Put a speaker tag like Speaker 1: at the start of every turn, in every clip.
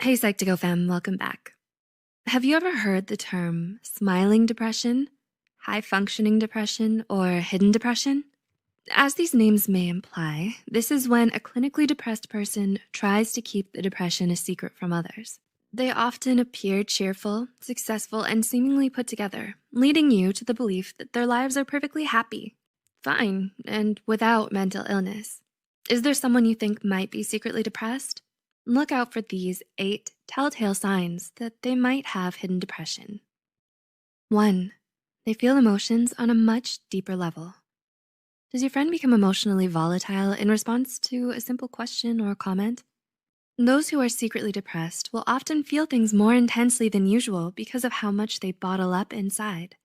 Speaker 1: Hey Psych2Go fam, welcome back. Have you ever heard the term smiling depression, high functioning depression, or hidden depression? As these names may imply, this is when a clinically depressed person tries to keep the depression a secret from others. They often appear cheerful, successful, and seemingly put together, leading you to the belief that their lives are perfectly happy, fine, and without mental illness. Is there someone you think might be secretly depressed? Look out for these 8 telltale signs that they might have hidden depression. 1. They feel emotions on a much deeper level. Does your friend become emotionally volatile in response to a simple question or comment? Those who are secretly depressed will often feel things more intensely than usual because of how much they bottle up inside.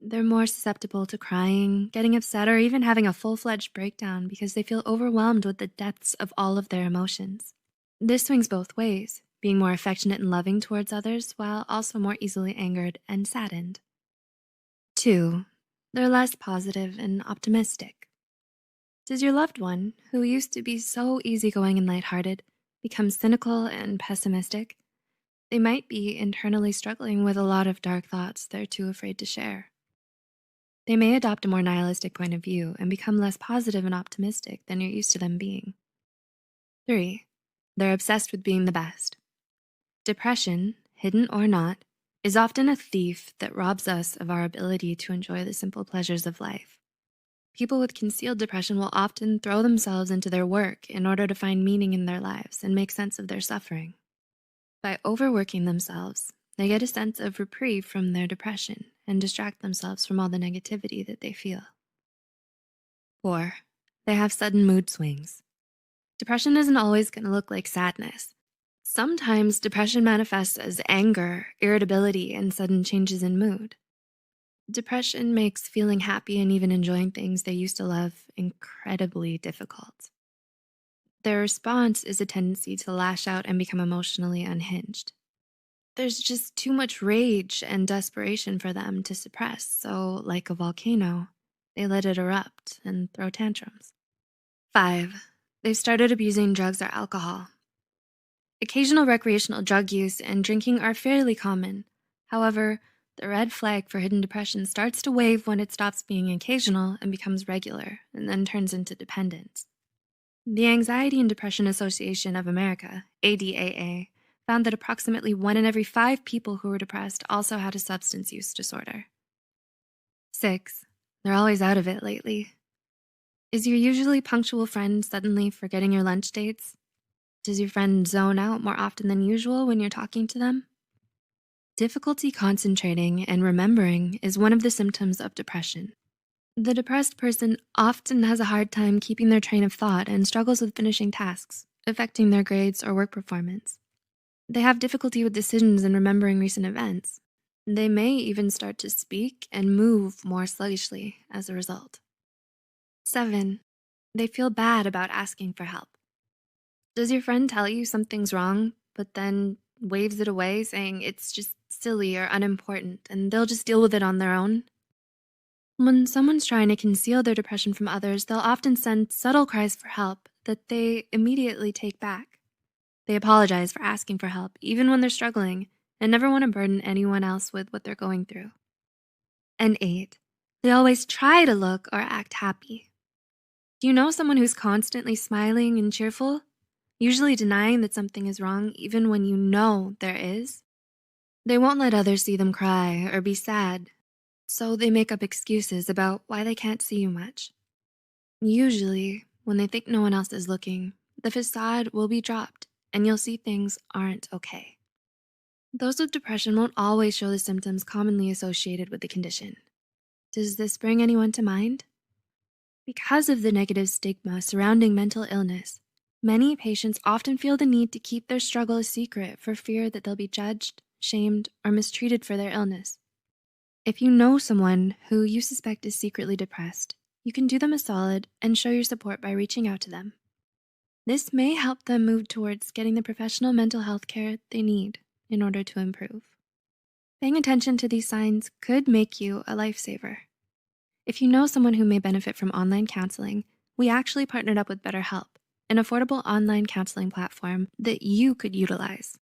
Speaker 1: They're more susceptible to crying, getting upset, or even having a full-fledged breakdown because they feel overwhelmed with the depths of all of their emotions. This swings both ways, being more affectionate and loving towards others while also more easily angered and saddened. 2. They're less positive and optimistic. Does your loved one, who used to be so easygoing and lighthearted, become cynical and pessimistic? They might be internally struggling with a lot of dark thoughts they're too afraid to share. They may adopt a more nihilistic point of view and become less positive and optimistic than you're used to them being. 3. They're obsessed with being the best. Depression, hidden or not, is often a thief that robs us of our ability to enjoy the simple pleasures of life. People with concealed depression will often throw themselves into their work in order to find meaning in their lives and make sense of their suffering. By overworking themselves, they get a sense of reprieve from their depression and distract themselves from all the negativity that they feel. 4. They have sudden mood swings. Depression isn't always going to look like sadness. Sometimes depression manifests as anger, irritability, and sudden changes in mood. Depression makes feeling happy and even enjoying things they used to love incredibly difficult. Their response is a tendency to lash out and become emotionally unhinged. There's just too much rage and desperation for them to suppress, so like a volcano, they let it erupt and throw tantrums. 5. They've started abusing drugs or alcohol. Occasional recreational drug use and drinking are fairly common. However, the red flag for hidden depression starts to wave when it stops being occasional and becomes regular, and then turns into dependence. The Anxiety and Depression Association of America, ADAA, found that approximately 1 in every 5 people who were depressed also had a substance use disorder. 6. They're always out of it lately. Is your usually punctual friend suddenly forgetting your lunch dates? Does your friend zone out more often than usual when you're talking to them? Difficulty concentrating and remembering is one of the symptoms of depression. The depressed person often has a hard time keeping their train of thought and struggles with finishing tasks, affecting their grades or work performance. They have difficulty with decisions and remembering recent events. They may even start to speak and move more sluggishly as a result. 7. They feel bad about asking for help. Does your friend tell you something's wrong, but then waves it away saying it's just silly or unimportant and they'll just deal with it on their own? When someone's trying to conceal their depression from others, they'll often send subtle cries for help that they immediately take back. They apologize for asking for help, even when they're struggling, and never want to burden anyone else with what they're going through. And 8. They always try to look or act happy. Do you know someone who's constantly smiling and cheerful, usually denying that something is wrong even when you know there is? They won't let others see them cry or be sad, so they make up excuses about why they can't see you much. Usually, when they think no one else is looking, the facade will be dropped and you'll see things aren't okay. Those with depression won't always show the symptoms commonly associated with the condition. Does this bring anyone to mind? Because of the negative stigma surrounding mental illness, many patients often feel the need to keep their struggle a secret for fear that they'll be judged, shamed, or mistreated for their illness. If you know someone who you suspect is secretly depressed, you can do them a solid and show your support by reaching out to them. This may help them move towards getting the professional mental health care they need in order to improve. Paying attention to these signs could make you a lifesaver. If you know someone who may benefit from online counseling, we actually partnered up with BetterHelp, an affordable online counseling platform that you could utilize.